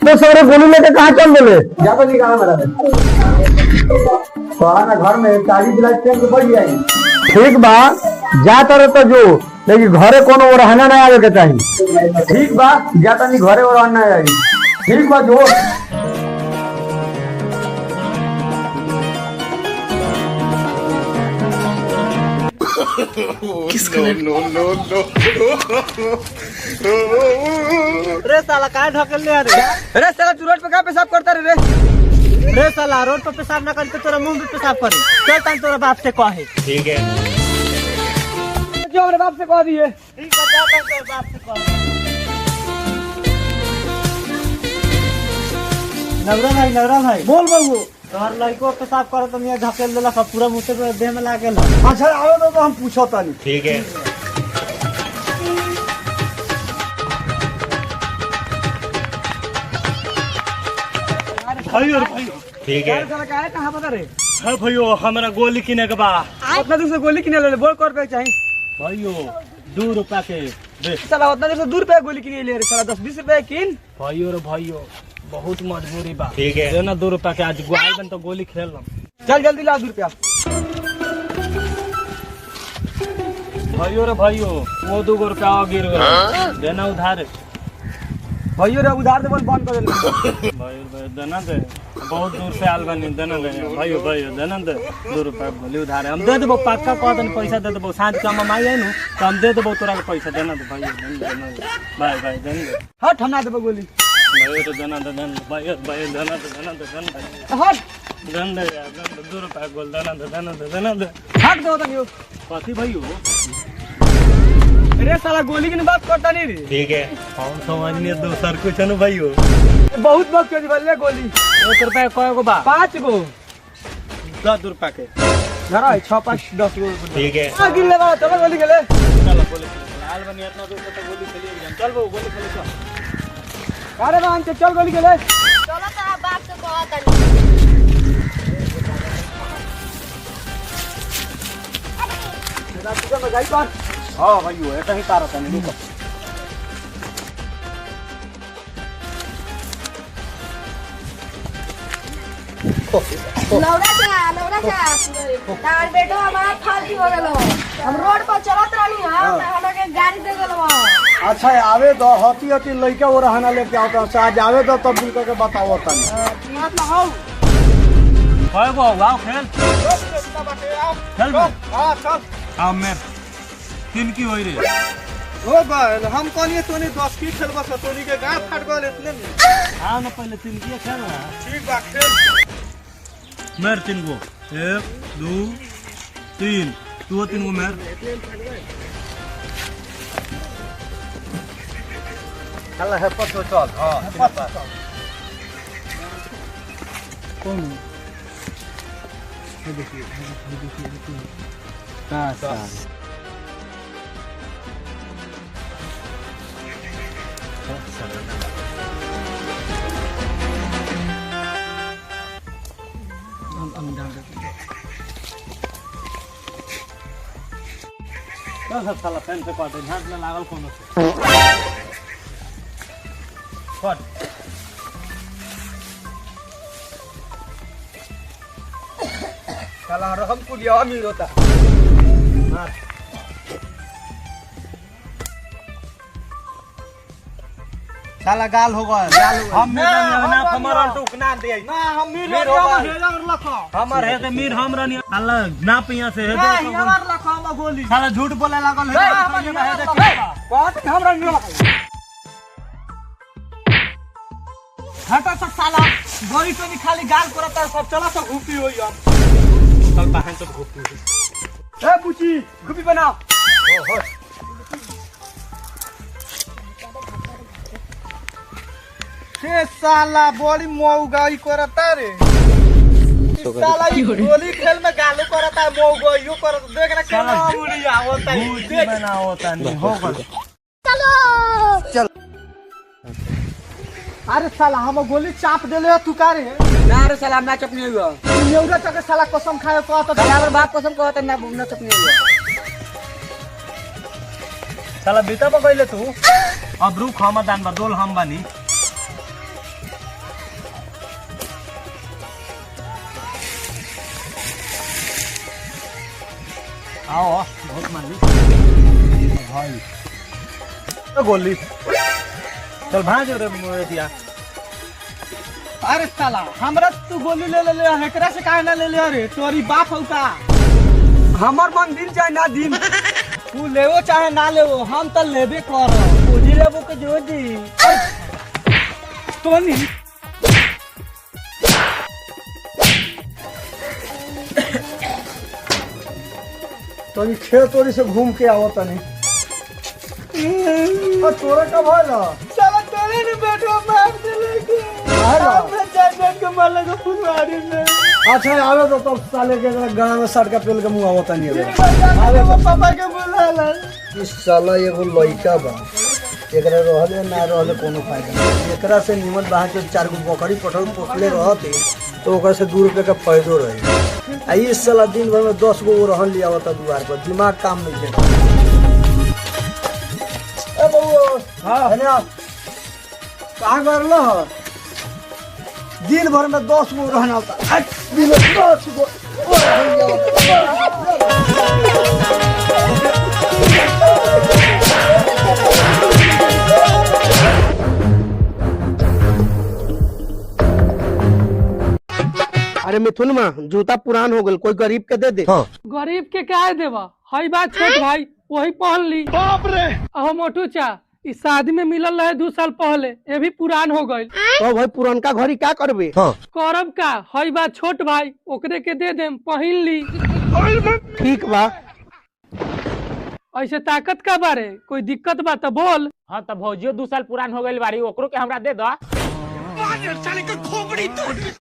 तो सारे गोली लेके कहाँ चल बोले? क्या तो नहीं कहा मेरा ना घर में 40 ट्रेन तो बढ़ जाएगी। ठीक बा, जा तर तो जो, लेकिन घरे कोनो रहना नहीं आवे के चाहिए। ठीक बा, जा तनी घरे और रहना है। ठीक बा जो रे साला काय ढकेल ले रे? अरे साला तू रोड पे कहाँ पेशाब करता रे? रे साला रोड पर पेशाब न करके तोरा मुंह में पेशाब करे। चल तन तोरा बाप से कहे। ठीक है। जो हमारे बाप से कह दिए। ठीक है, जा तन तोरा बाप से कहे। नवरा भाई बोल बबू। तोहर लड़को पेशाब करे तो मैं ढकेल देला सब पूरा मुंह से देह में लागेल। अच्छा आओ तो हम पूछो तानी। ठीक है। भाइयों ठीक है। कहाँ पता रे? है भाइयों, हमारा गोली किने के बा। उतना दूर से गोली किने ले बोल कर पे चाहिए। भाइयों 2 रुपया के दे। साला उतना दूर से 2 रुपया गोली किने ले रे साला 10-20 रुपया किन। भाइयों रे भाइयों, बहुत मजबूरी बा। ठीक है। देना 2 रुपया के, आज गुआल बन तो गोली खेल लम। चल जल्दी ला 2 रुपया। भाइयों रे भाइयों, वो 2 रुपया और गिर गया। देना उधार। भाइयों रे उधार दे बंद कर दे। भाई देना दे, बहुत दूर से आल बनी। देना दे भाइयों देना दे। 2 रुपया गोली उधार है, हम दे देबो। पक्का कह देन पैसा दे देबो। सांझ का ममाई है नु तो हम दे देबो तोरा के पैसा। देना दे भाइयों, देना दे भाई देना दे। हट हम ना देबो गोली। भाइयों तो देना दे भाइयों देना दे। हट देना दे यार, 2 रुपया गोल देना दे। हट दो तनियो। कथी भाइयों? अरे साला गोली की बात करता नहीं रे। ठीक है। हम समझने दोसर कुछ न भाइयों। बहुत बात कर बोले गोली। 1 रुपया कय गो बा? 5 गो। 10 रुपया के घर है 6 5 10 गो। ठीक है। हां गिन ले बा, चलो गोली खेले। चलो गोली खेले। आल बनी इतना दूर से गोली खेलिए। चल वो गोली खेले चल। अरे बांध के चल गोली खेले। चलो तेरा बाप से कहत नहीं। तेरा तुझे मजाई कर। हां भाइयों, ऐसा ही तारा था नहीं। रुको लौड़ा चा तार बेटो हमारा फालतू हो गेलो। हम रोड पर चलत रहनी हम हमरा के गाड़ी दे गेलो। अच्छा आवे दो हती लइका वो रहना लेके आवता से आज आवे दो तब बिल करके बताओ तनी। मत ना हो। कय गो वाओ खेल। चल हां चल। आओ मैं किन की होई रे? ओ भाई हम कोनी तोनी 10 की खेलबा से तोनी के गांव फाट गल इतने में। आओ ना पहले 3 की खेल ना। ठीक बा खेल। मेर 3 गो। 1 2 3 तू 3 गो मेर। चल है पतो चल। हां पतो कौन? ये देखिए का सा सब साला पेन से काटे झांक में लागल कोनो से काट। साला रहम कुलिया मिल होता। साला गाल हो गया। हम ना हमारा टुक ना दे ना हम मीर हो गया। हमर है ते मीर हम रनी। साला ना पिया से है नहीं हमार लखा में गोली। साला झूठ बोले लागल है। कौन हमरा नहीं लगा। हटा सब साला गोली तो नहीं खाली गाल करता सब चला सब घूपी होई हम। चल बहन तो घूपी। ए बुची घूपी बना। ओ हो के साला बड़ी मौगाई करता रे। साला ये गोली खेल में गालो करता है मौगाईयो करता। देख ना केना मुड़ी आवता है। भूत बना होता नहीं होगा। चलो अरे साला हम गोली चाप देले तू का रे। ना रे साला ना चपनी हुआ। नेउरा चके साला कसम खाए तो बराबर बाप कसम कहत ना ना चपनी हुआ। साला बीता पकड़ले तू अब रुक हम दान बा दोल हम बानी आओ बहुत माली भाई तो गोली चल भाज रे मोरतिया अरे साला हमरा से तू गोली ले ले एकरा से काहे ना ले ले रे तोरी बाप हौ का हमर मन दिन चाहे ना दिन तू लेवो चाहे ना लेवो हम तो लेबे कर पूजी लेबो के जो दी तोनी तनी खेत तोरी से घूम के आओ तनी तोरा का भइल साला तेरे ने बेटो मार देले के मैं जान के मार लगा फुलवारी में अच्छा आवे तो तब साले के गांव में सड़का पेल के मुंह आवता नहीं है अरे वो पापा के बुला ला इस साला एगो लइका बा एकरा रहले ना रहले कोनो फायदा नहीं एकरा से निमन बाहर के 4 गो बकरी पठल पोसले रहते तो ओकरा से 2 रुपए का फायदो रहे आ इस साला दिन भर में 10 गो रहन लिया होता दुआर पर दिमाग काम नहीं करता ए बउओ हां हने कहां करलो दिन भर में 10 गो रहन आता दिन में 10 गो रहन लिया अरे मिथुन माँ जूता पुरान हो गल कोई गरीब के दे दे। गरीब के क्या देवा हई बात छोट भाई वही पहन ली बाप रे अहो मोटू चा इस शादी में मिलल रहे 2 साल पहले ये भी पुरान हो गई तो भाई पुरानका घड़ी क्या करबे करब का हई बात छोट भाई ओकरे के दे देम पहन ली ठीक बा ऐसे ताकत का बारे कोई दिक्कत बा तो बोल। हाँ तो भौजियो 2 साल पुरान हो गई बारी ओकरो के हमरा दे दो